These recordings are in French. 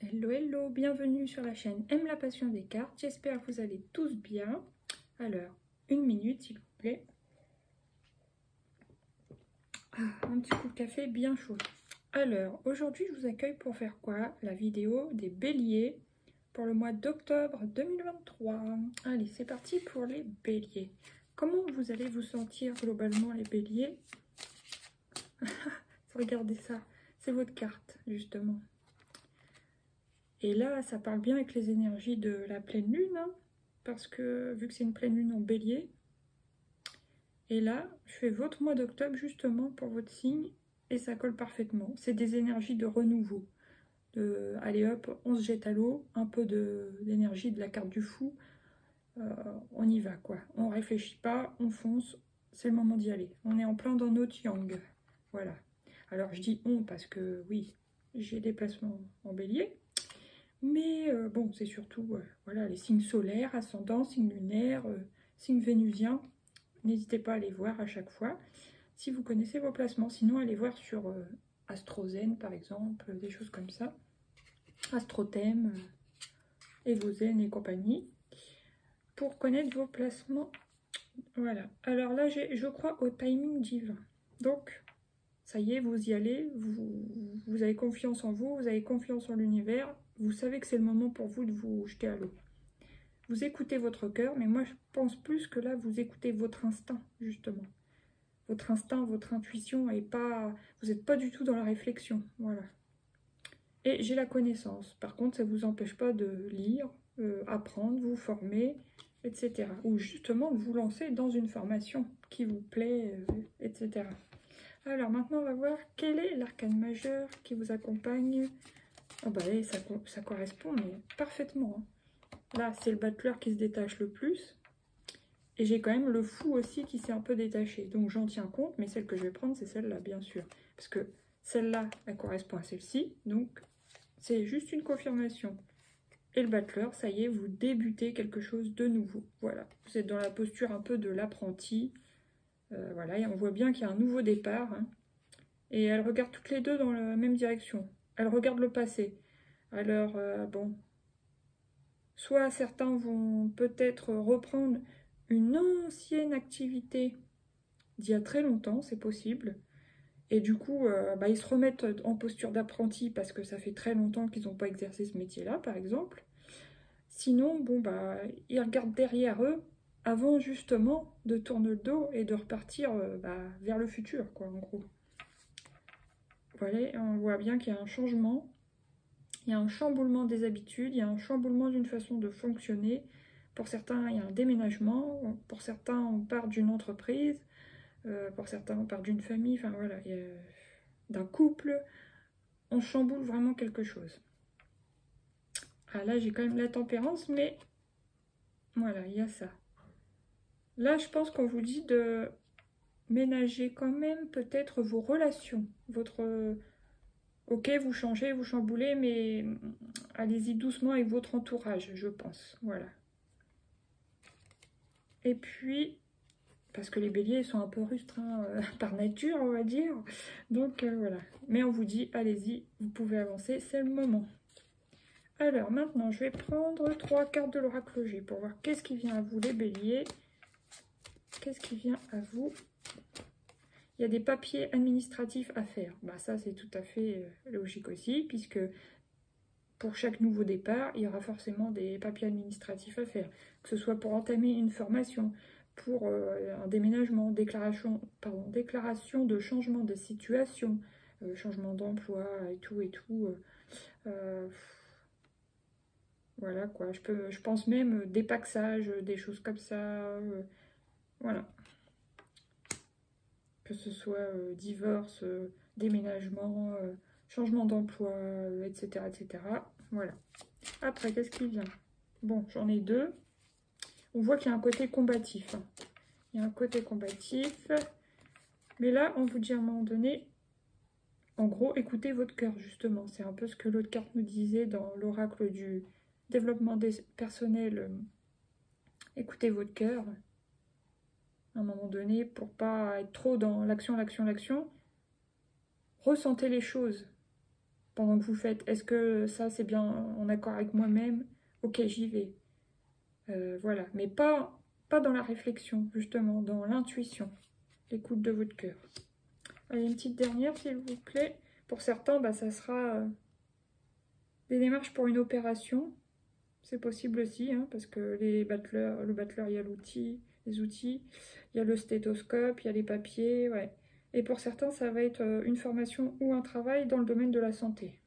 Hello, hello, bienvenue sur la chaîne Aime la passion des cartes. J'espère que vous allez tous bien. Alors, une minute s'il vous plaît. Un petit coup de café bien chaud. Alors, aujourd'hui, je vous accueille pour faire quoi? La vidéo des béliers pour le mois d'octobre 2023. Allez, c'est parti pour les béliers. Comment vous allez vous sentir globalement, les béliers? Regardez ça, c'est votre carte, justement. Et là, ça parle bien avec les énergies de la pleine lune, hein, parce que vu que c'est une pleine lune en bélier, et là, je fais votre mois d'octobre justement pour votre signe, et ça colle parfaitement. C'est des énergies de renouveau. Allez hop, on se jette à l'eau, un peu d'énergie de la carte du fou, on y va quoi. On réfléchit pas, on fonce, c'est le moment d'y aller. On est en plein dans notre yang, voilà. Alors je dis on parce que oui, j'ai des placements en bélier. Mais bon, c'est surtout voilà, les signes solaires, ascendants, signes lunaires, signes vénusiens. N'hésitez pas à les voir à chaque fois si vous connaissez vos placements. Sinon, allez voir sur AstroZen par exemple, des choses comme ça. Astrothème, Evozen et compagnie. Pour connaître vos placements. Voilà. Alors là, je crois au timing divin. Donc, ça y est, vous y allez. Vous avez confiance en vous, vous avez confiance en l'univers. Vous savez que c'est le moment pour vous de vous jeter à l'eau. Vous écoutez votre cœur, mais moi je pense plus que là vous écoutez votre instinct, justement. Votre instinct, votre intuition, et pas, vous n'êtes pas du tout dans la réflexion, voilà. Et j'ai la connaissance, par contre ça ne vous empêche pas de lire, apprendre, vous former, etc. Ou justement de vous lancer dans une formation qui vous plaît, etc. Alors maintenant on va voir quel est l'arcane majeur qui vous accompagne. Oh bah ça correspond mais parfaitement, hein. Là, c'est le battleur qui se détache le plus. Et j'ai quand même le fou aussi qui s'est un peu détaché. Donc j'en tiens compte, mais celle que je vais prendre, c'est celle-là, bien sûr. Parce que celle-là, elle correspond à celle-ci. Donc c'est juste une confirmation. Et le battleur, ça y est, vous débutez quelque chose de nouveau. Voilà, vous êtes dans la posture un peu de l'apprenti. Voilà, et on voit bien qu'il y a un nouveau départ. Hein. Et elles regardent toutes les deux dans la même direction. Elles regardent le passé. Alors, bon... Soit certains vont peut-être reprendre une ancienne activité d'il y a très longtemps, c'est possible. Et du coup, ils se remettent en posture d'apprenti parce que ça fait très longtemps qu'ils n'ont pas exercé ce métier-là, par exemple. Sinon, bon, ils regardent derrière eux avant justement de tourner le dos et de repartir vers le futur, quoi, en gros. Voilà, on voit bien qu'il y a un changement. Il y a un chamboulement des habitudes, il y a un chamboulement d'une façon de fonctionner. Pour certains, il y a un déménagement. Pour certains, on part d'une entreprise. Pour certains, on part d'une famille. Enfin voilà, d'un couple. On chamboule vraiment quelque chose. Ah là, j'ai quand même la tempérance, mais voilà, il y a ça. Là, je pense qu'on vous dit de ménager quand même peut-être vos relations. Ok, vous changez, vous chamboulez, mais allez-y doucement avec votre entourage, je pense. Voilà. Et puis, parce que les béliers sont un peu restreints par nature, on va dire. Donc, voilà. Mais on vous dit, allez-y, vous pouvez avancer, c'est le moment. Alors, maintenant, je vais prendre 3 cartes de l'oracle G pour voir qu'est-ce qui vient à vous, les béliers. Qu'est-ce qui vient à vous? Il y a des papiers administratifs à faire. Bah, ça, c'est tout à fait logique aussi, puisque pour chaque nouveau départ, il y aura forcément des papiers administratifs à faire. Que ce soit pour entamer une formation, pour un déménagement, déclaration de changement de situation, changement d'emploi et tout et tout. Voilà quoi, je pense même dépaxage, des choses comme ça. Voilà. Que ce soit divorce, déménagement, changement d'emploi, etc., etc. Voilà. Après, qu'est-ce qui vient? Bon, j'en ai 2. On voit qu'il y a un côté combatif. Il y a un côté combatif. Mais là, on vous dit à un moment donné, en gros, écoutez votre cœur, justement. C'est un peu ce que l'autre carte nous disait dans l'oracle du développement personnel. Écoutez votre cœur. À un moment donné, pour pas être trop dans l'action, l'action, l'action. Ressentez les choses. pendant que vous faites. Est-ce que ça, c'est bien en accord avec moi-même? Ok, j'y vais. Voilà, mais pas dans la réflexion, justement, dans l'intuition, l'écoute de votre cœur. Allez, une petite dernière, s'il vous plaît. Pour certains, bah, ça sera des démarches pour une opération. C'est possible aussi, hein, parce que le battleur, il y a les outils, il y a le stéthoscope, il y a les papiers, ouais. Et pour certains, ça va être une formation ou un travail dans le domaine de la santé.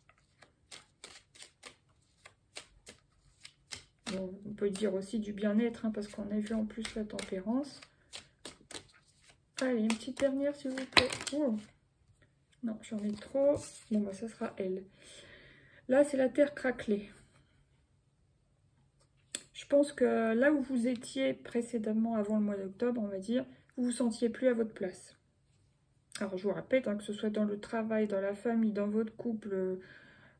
Bon, on peut dire aussi du bien-être, hein, parce qu'on a vu en plus la tempérance. Allez, une petite dernière, s'il vous plaît. Oh. Non, j'en ai trop. Bon, bah, ça sera elle. Là, c'est la terre craquelée. Je pense que là où vous étiez précédemment, avant le mois d'octobre, on va dire, vous vous sentiez plus à votre place. Alors, je vous répète, hein, que ce soit dans le travail, dans la famille, dans votre couple,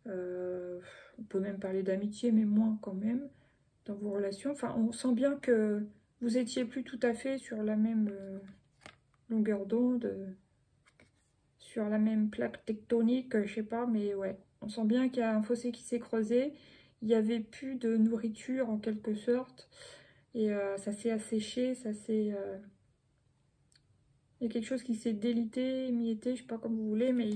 on peut même parler d'amitié, mais moins quand même, dans vos relations. Enfin, on sent bien que vous étiez plus tout à fait sur la même longueur d'onde, sur la même plaque tectonique, je sais pas, mais ouais. On sent bien qu'il y a un fossé qui s'est creusé. Il n'y avait plus de nourriture en quelque sorte. Et ça s'est asséché, ça s'est... Il y a quelque chose qui s'est délité, émietté, je sais pas comme vous voulez, mais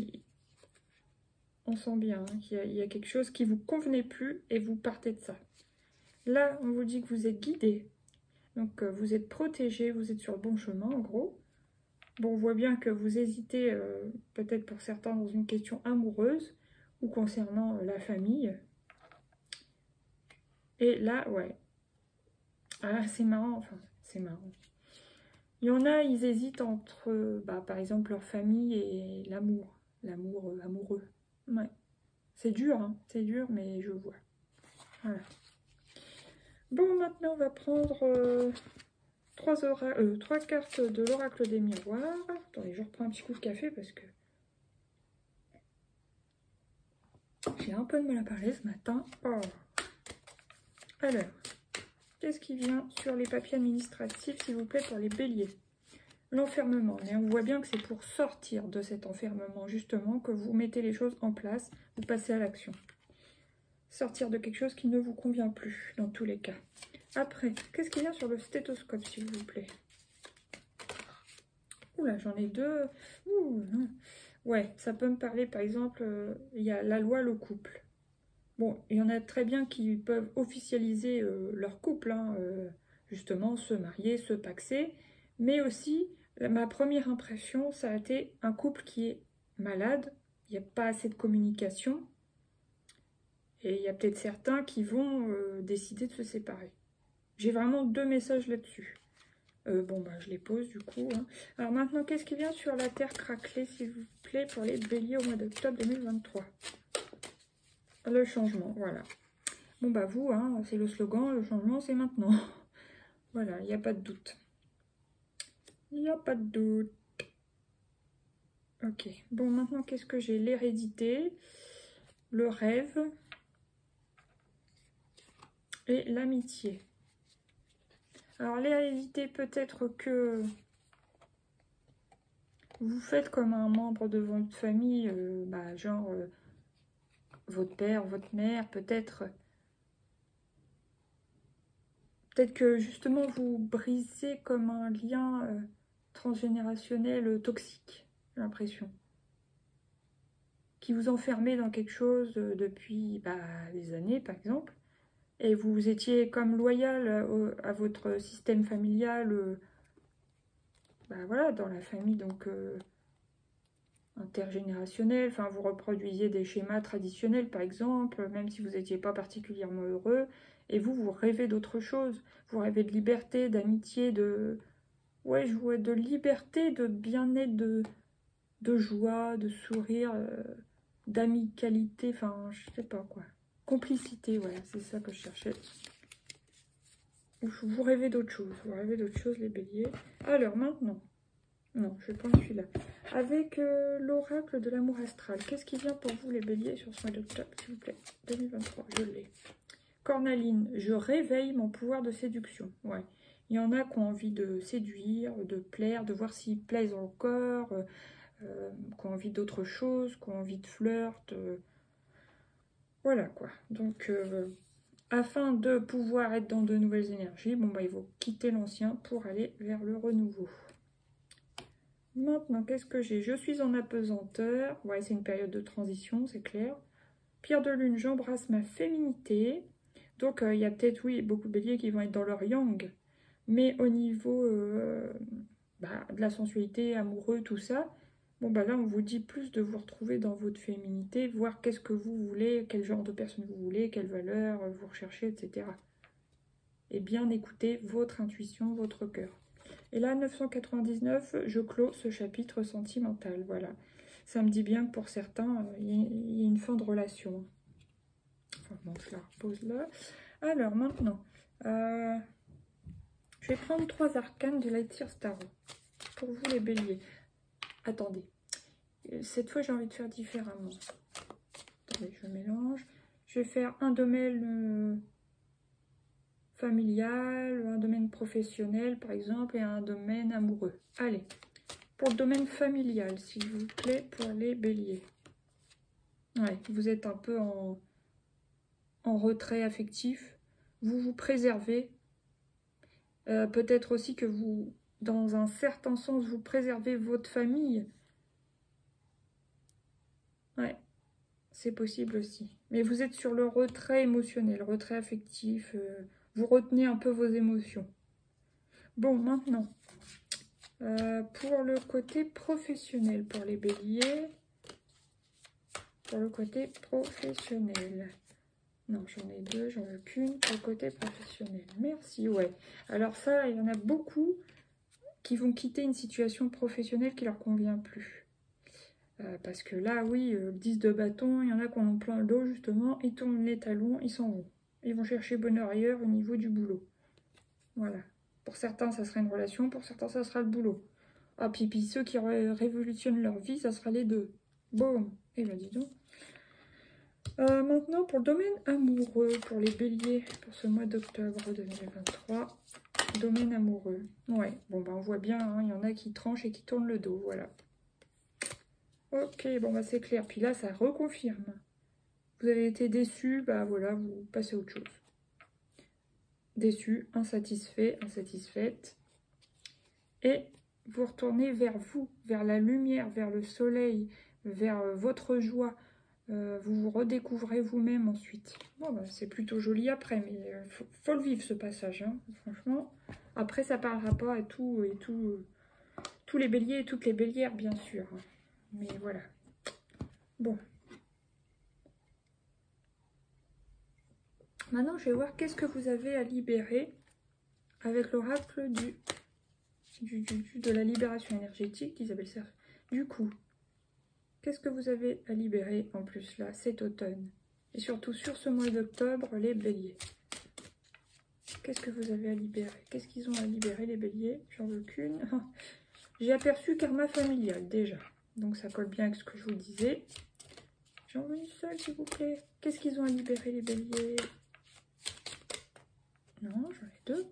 on sent bien hein, qu'il y a quelque chose qui vous convenait plus et vous partez de ça. Là, on vous dit que vous êtes guidé, donc vous êtes protégé, vous êtes sur le bon chemin en gros. Bon, on voit bien que vous hésitez, peut-être pour certains, dans une question amoureuse ou concernant la famille. Et là, ouais. Ah, c'est marrant, enfin, c'est marrant. Il y en a, ils hésitent entre, bah, par exemple, leur famille et l'amour. L'amour amoureux. Ouais. C'est dur, hein, c'est dur, mais je vois. Voilà. Bon, maintenant, on va prendre trois cartes de l'oracle des miroirs. Attendez, je reprends un petit coup de café parce que j'ai un peu de mal à parler ce matin. Oh. Alors, qu'est-ce qui vient sur les papiers administratifs, s'il vous plaît, pour les béliers? L'enfermement. Mais on voit bien que c'est pour sortir de cet enfermement, justement, que vous mettez les choses en place, vous passez à l'action. Sortir de quelque chose qui ne vous convient plus, dans tous les cas. Après, qu'est-ce qui vient sur le stéthoscope, s'il vous plaît? Oula, j'en ai deux. Ouh, non. Ouais, ça peut me parler, par exemple, il y a la loi, le couple. Bon, il y en a très bien qui peuvent officialiser leur couple, hein, justement, se marier, se paxer. Mais aussi, ma première impression, ça a été un couple qui est malade, il n'y a pas assez de communication. Et il y a peut-être certains qui vont décider de se séparer. J'ai vraiment deux messages là-dessus. Bon, bah, je les pose du coup. Hein. Alors maintenant, qu'est-ce qui vient sur la terre craquelée, s'il vous plaît, pour les béliers au mois d'octobre 2023? Le changement, voilà. Bon, bah vous, hein, c'est le slogan, le changement, c'est maintenant. Voilà, il n'y a pas de doute. Il n'y a pas de doute. Ok, bon, maintenant, qu'est-ce que j'ai? L'hérédité, le rêve et l'amitié. Alors, l'hérédité, peut-être que vous faites comme un membre de votre famille, bah, genre votre père, votre mère, peut-être que justement vous brisez comme un lien transgénérationnel toxique, j'ai l'impression. Qui vous enfermait dans quelque chose depuis bah, des années, par exemple. Et vous étiez comme loyal à votre système familial, bah, voilà, dans la famille, donc intergénérationnel. Enfin, vous reproduisiez des schémas traditionnels, par exemple, même si vous n'étiez pas particulièrement heureux. Et vous rêvez d'autre chose. Vous rêvez de liberté, d'amitié, de... Ouais, je vois de liberté, de bien-être, de joie, de sourire, d'amicalité, enfin, je sais pas quoi. Complicité, voilà, c'est ça que je cherchais. Vous rêvez d'autre chose, les béliers. Alors, maintenant, non, je vais prendre celui-là. Avec l'oracle de l'amour astral, qu'est-ce qui vient pour vous, les béliers, sur ce mois d'octobre, s'il vous plaît? 2023, je l'ai. Cornaline, je réveille mon pouvoir de séduction. Ouais. Il y en a qui ont envie de séduire, de plaire, de voir s'ils plaisent encore, qui ont envie d'autre chose, qui ont envie de flirt. Voilà quoi. Donc, afin de pouvoir être dans de nouvelles énergies, bon bah il faut quitter l'ancien pour aller vers le renouveau. Maintenant, qu'est-ce que j'ai? Je suis en apesanteur. Ouais, c'est une période de transition, c'est clair. Pierre de lune, j'embrasse ma féminité. Donc, il y a peut-être, oui, beaucoup de béliers qui vont être dans leur yang. Mais au niveau de la sensualité, amoureux, tout ça, bon, bah là, on vous dit plus de vous retrouver dans votre féminité, voir qu'est-ce que vous voulez, quel genre de personne vous voulez, quelle valeur vous recherchez, etc. Et bien écouter votre intuition, votre cœur. Et là, 999, je clôt ce chapitre sentimental, voilà. Ça me dit bien que pour certains, il y a une fin de relation. Enfin, bon, je la repose là. Alors, maintenant, je vais prendre 3 arcanes de Lightyear Tarot. Pour vous, les béliers. Attendez. Cette fois, j'ai envie de faire différemment. Attendez, je mélange. Je vais faire un domaine familial, un domaine professionnel, par exemple, et un domaine amoureux. Allez. Pour le domaine familial, s'il vous plaît, pour les béliers. Ouais, vous êtes un peu en retrait affectif. Vous vous préservez. Peut-être aussi que vous, dans un certain sens, vous préservez votre famille. Ouais, c'est possible aussi. Mais vous êtes sur le retrait émotionnel, retrait affectif. Vous retenez un peu vos émotions. Bon, maintenant, pour le côté professionnel, pour les béliers, pour le côté professionnel. Non, j'en ai 2, j'en veux qu'une pour le côté professionnel. Merci, ouais. Alors ça, il y en a beaucoup qui vont quitter une situation professionnelle qui leur convient plus. Parce que là, oui, 10 de bâton, il y en a qui en ont plein le dos, justement, ils tournent les talons, ils s'en vont. Ils vont chercher bonheur ailleurs au niveau du boulot. Voilà. Pour certains, ça sera une relation, pour certains, ça sera le boulot. Ah, puis ceux qui révolutionnent leur vie, ça sera les deux. Boum. Et ben dis donc. Maintenant, pour le domaine amoureux, pour les béliers, pour ce mois d'octobre 2023, domaine amoureux. Ouais, bon, bah on voit bien, hein, il y en a qui tranchent et qui tournent le dos, voilà. Ok, bon, bah c'est clair. Puis là, ça reconfirme. Vous avez été déçu, bah voilà, vous passez à autre chose. Déçu, insatisfait, insatisfaite. Et vous retournez vers vous, vers la lumière, vers le soleil, vers votre joie. Vous vous redécouvrez vous-même ensuite. Bon, bah, c'est plutôt joli après, mais faut le vivre ce passage, hein, franchement. Après, ça parlera pas à tous les béliers et toutes les bélières, bien sûr. Mais voilà. Bon. Maintenant, je vais voir qu'est-ce que vous avez à libérer avec l'oracle de la libération énergétique d'Isabelle Serre. Du coup, qu'est-ce que vous avez à libérer en plus là, cet automne? Et surtout sur ce mois d'octobre, les béliers. Qu'est-ce que vous avez à libérer? Qu'est-ce qu'ils ont à libérer, les béliers? J'en veux qu'une. J'ai aperçu karma familial, déjà. Donc ça colle bien avec ce que je vous disais. J'en veux une seule, s'il vous plaît. Qu'est-ce qu'ils ont à libérer, les béliers? Non, j'en ai 2.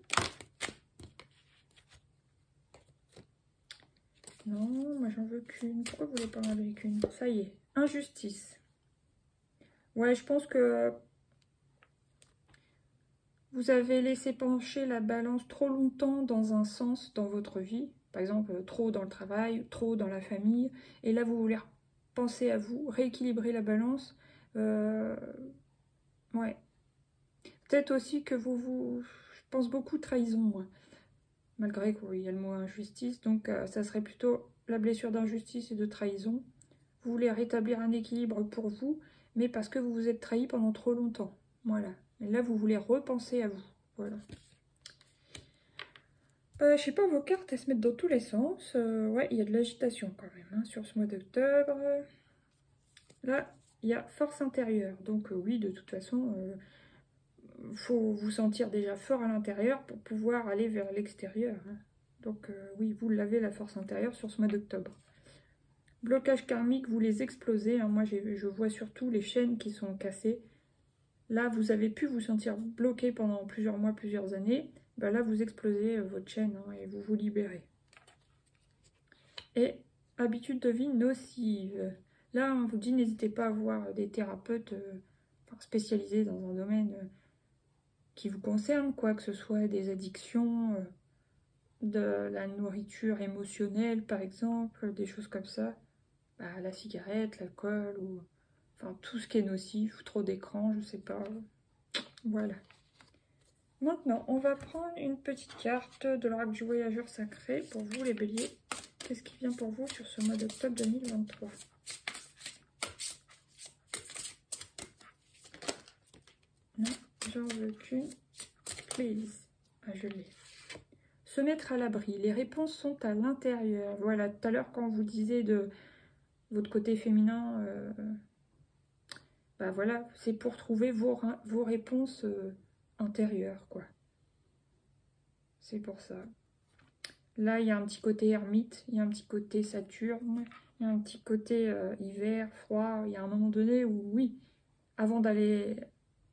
Non, moi j'en veux qu'une. Pourquoi vous voulez pas en avoir qu'une? Ça y est, injustice. Ouais, je pense que vous avez laissé pencher la balance trop longtemps dans un sens dans votre vie. Par exemple, trop dans le travail, trop dans la famille. Et là, vous voulez penser à vous, rééquilibrer la balance. Ouais. Peut-être aussi que je pense beaucoup trahison, moi. Malgré qu'il y a le mot injustice. Donc, ça serait plutôt la blessure d'injustice et de trahison. Vous voulez rétablir un équilibre pour vous, mais parce que vous vous êtes trahi pendant trop longtemps. Voilà. Et là, vous voulez repenser à vous. Voilà. Je sais pas, vos cartes, elles se mettent dans tous les sens. Ouais, il y a de l'agitation quand même hein, sur ce mois d'octobre. Là, il y a force intérieure. Donc oui, de toute façon, faut vous sentir déjà fort à l'intérieur pour pouvoir aller vers l'extérieur. Hein. Donc oui, vous l'avez, la force intérieure, sur ce mois d'octobre. Blocage karmique, vous les explosez. Hein. Moi, je vois surtout les chaînes qui sont cassées. Là, vous avez pu vous sentir bloqué pendant plusieurs mois, plusieurs années. Ben là, vous explosez votre chaîne hein, et vous vous libérez. Et habitude de vie nocive. Là, on vous dit, n'hésitez pas à voir des thérapeutes. spécialisé dans un domaine qui vous concerne, quoi, que ce soit des addictions, de la nourriture émotionnelle par exemple, des choses comme ça, bah, la cigarette, l'alcool, ou enfin tout ce qui est nocif, trop d'écran, je sais pas. Voilà. Maintenant, on va prendre une petite carte de l'oracle du voyageur sacré pour vous les béliers. Qu'est-ce qui vient pour vous sur ce mois d'octobre 2023? Non, j'en veux qu'une. Please. Ah, je l'ai. Se mettre à l'abri. Les réponses sont à l'intérieur. Voilà, tout à l'heure, quand vous disiez de votre côté féminin, bah voilà, c'est pour trouver vos réponses intérieures, quoi. C'est pour ça. Là, il y a un petit côté ermite, il y a un petit côté Saturne, il y a un petit côté hiver, froid. Il y a un moment donné où, oui, avant d'aller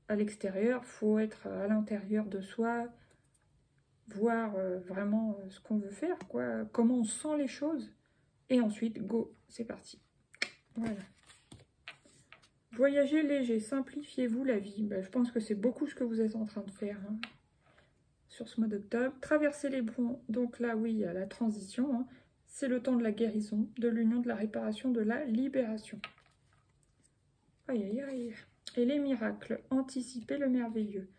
à l'extérieur, il faut être à l'intérieur de soi, voir vraiment ce qu'on veut faire, quoi, comment on sent les choses. Et ensuite, go, c'est parti. Voilà. Voyagez léger, simplifiez-vous la vie. Ben, je pense que c'est beaucoup ce que vous êtes en train de faire hein, sur ce mois d'octobre. Traversez les brons, donc là, oui, il y a la transition. Hein. C'est le temps de la guérison, de l'union, de la réparation, de la libération. Aïe, aïe, aïe. Et les miracles, anticipez le merveilleux.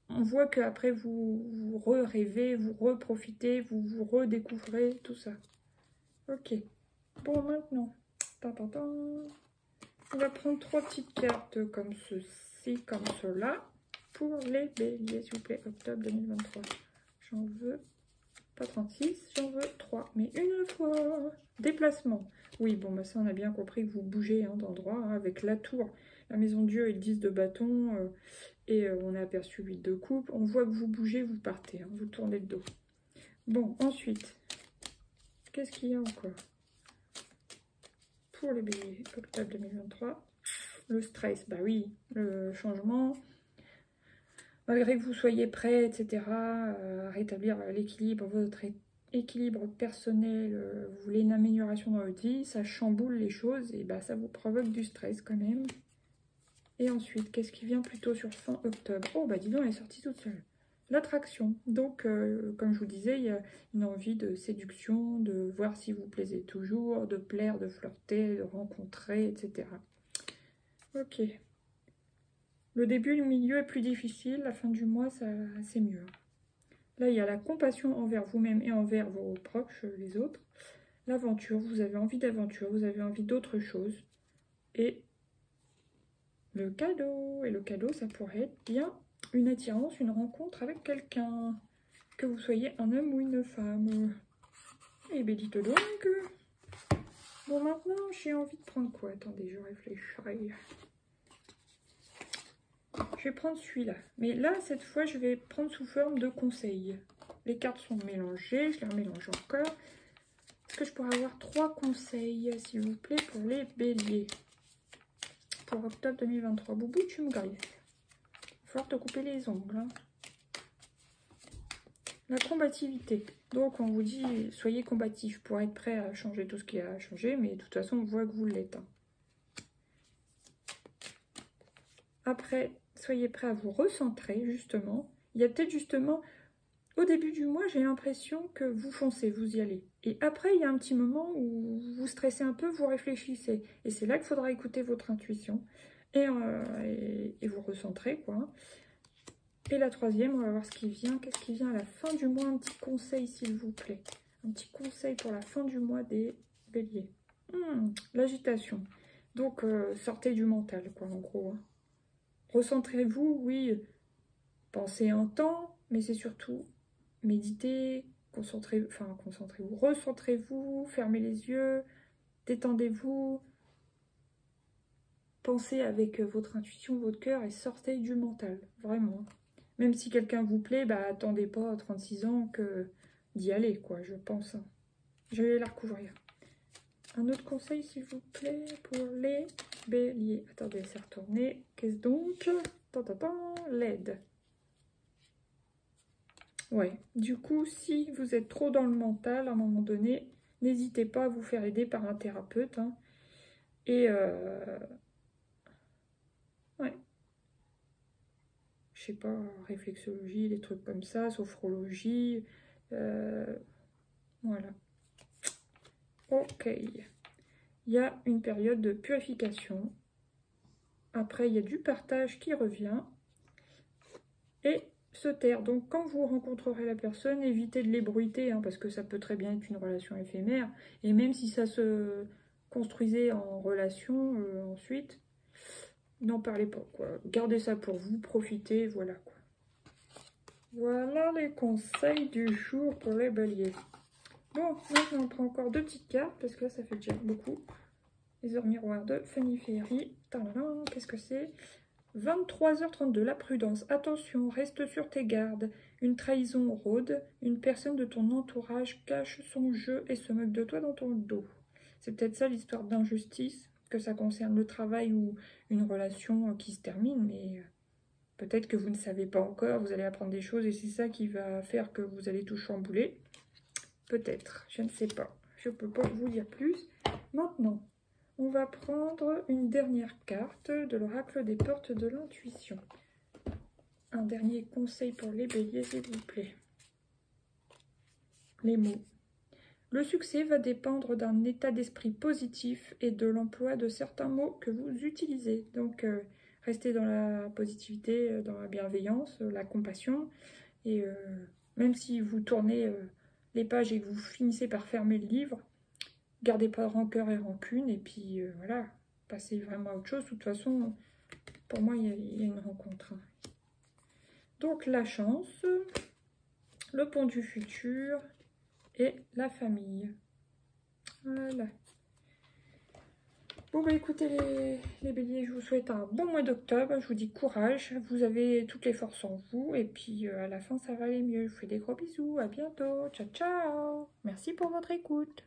On voit qu'après, vous re-rêvez, vous reprofitez, vous vous redécouvrez, tout ça. Ok. Bon, maintenant, on va prendre 3 petites cartes comme ceci, comme cela, pour les béliers, s'il vous plaît, octobre 2023. J'en veux pas 36, j'en veux 3, mais une fois. Déplacement. Oui, bon, bah ça, on a bien compris que vous bougez hein, d'endroit, hein, avec la tour, la maison de Dieu et le 10 de bâton, et on a aperçu 8 de coupe. On voit que vous bougez, vous partez, hein, vous tournez le dos. Bon, ensuite, qu'est-ce qu'il y a encore? Pour les béliers, octobre 2023, le stress, bah oui, le changement, malgré que vous soyez prêt, etc., à rétablir l'équilibre, votre équilibre personnel, vous voulez une amélioration dans votre vie, ça chamboule les choses, et bah ça vous provoque du stress quand même. Et ensuite, qu'est-ce qui vient plutôt sur fin octobre? Oh bah dis donc, elle est sortie toute seule. L'attraction. Donc, comme je vous disais, il y a une envie de séduction, de voir si vous plaisez toujours, de plaire, de flirter, de rencontrer, etc. Ok. Le début, le milieu est plus difficile. La fin du mois, c'est mieux. Là, il y a la compassion envers vous-même et envers vos proches, les autres. L'aventure, vous avez envie d'aventure, vous avez envie d'autre chose. Et le cadeau. Et le cadeau, ça pourrait être bien une attirance, une rencontre avec quelqu'un. Que vous soyez un homme ou une femme. Eh bien, dites donc. Bon, maintenant, j'ai envie de prendre quoi? Attendez, je réfléchirai. Je vais prendre celui-là. Mais là, cette fois, je vais prendre sous forme de conseils. Les cartes sont mélangées. Je les remélange encore. Est-ce que je pourrais avoir 3 conseils, s'il vous plaît, pour les béliers? Pour octobre 2023. Boubou, tu me griffes. Il va falloir te couper les ongles. Hein. La combativité. Donc, on vous dit, soyez combatif pour être prêt à changer tout ce qui a changé. Mais de toute façon, on voit que vous l'êtes. Hein. Après, soyez prêt à vous recentrer, justement. Il y a peut-être justement, au début du mois, j'ai l'impression que vous foncez, vous y allez. Et après, il y a un petit moment où vous stressez un peu, vous réfléchissez. Et c'est là qu'il faudra écouter votre intuition et vous recentrer, quoi. Et la troisième, on va voir ce qui vient. Qu'est-ce qui vient à la fin du mois? Un petit conseil, s'il vous plaît. Un petit conseil pour la fin du mois des béliers. L'agitation. Donc, sortez du mental, quoi, en gros. Hein. Recentrez-vous, oui, pensez un temps, mais c'est surtout méditez, concentrez-vous, recentrez-vous, fermez les yeux, détendez-vous, pensez avec votre intuition, votre cœur et sortez du mental, vraiment. Même si quelqu'un vous plaît, bah attendez pas à 36 ans que d'y aller, quoi, je pense. Je vais la recouvrir. Un autre conseil, s'il vous plaît, pour les béliers. Attendez, c'est retourné. Qu'est-ce donc? L'aide. Ouais, du coup, si vous êtes trop dans le mental, à un moment donné, n'hésitez pas à vous faire aider par un thérapeute. Hein. Et ouais. je sais pas, réflexologie, des trucs comme ça, sophrologie, voilà. Ok, il y a une période de purification. Après, il y a du partage qui revient. Et se taire. Donc, quand vous rencontrerez la personne, évitez de l'ébruiter, hein, parce que ça peut très bien être une relation éphémère. Et même si ça se construisait en relation ensuite, n'en parlez pas, quoi. Gardez ça pour vous, profitez, voilà, quoi. Voilà les conseils du jour pour les béliers. Bon, maintenant on prend encore 2 petites cartes, parce que là, ça fait déjà beaucoup. Les heures miroirs de Fanny Ferry. Qu'est-ce que c'est ? 23h32, la prudence. Attention, reste sur tes gardes. Une trahison rôde. Une personne de ton entourage cache son jeu et se moque de toi dans ton dos. C'est peut-être ça l'histoire d'injustice, que ça concerne le travail ou une relation qui se termine, mais peut-être que vous ne savez pas encore, vous allez apprendre des choses et c'est ça qui va faire que vous allez tout chambouler. Peut-être, je ne sais pas. Je ne peux pas vous dire plus. Maintenant, on va prendre une dernière carte de l'oracle des portes de l'intuition. Un dernier conseil pour les béliers, s'il vous plaît. Les mots. Le succès va dépendre d'un état d'esprit positif et de l'emploi de certains mots que vous utilisez. Donc, restez dans la positivité, dans la bienveillance, la compassion. Et même si vous tournez les pages et que vous finissez par fermer le livre, gardez pas rancœur et rancune. Et puis, voilà, passez vraiment à autre chose. De toute façon, pour moi, il y a une rencontre. Donc, la chance, le pont du futur et la famille. Voilà. Bon, bah écoutez les béliers, je vous souhaite un bon mois d'octobre. Je vous dis courage, vous avez toutes les forces en vous. Et puis, à la fin, ça va aller mieux. Je vous fais des gros bisous. À bientôt. Ciao, ciao. Merci pour votre écoute.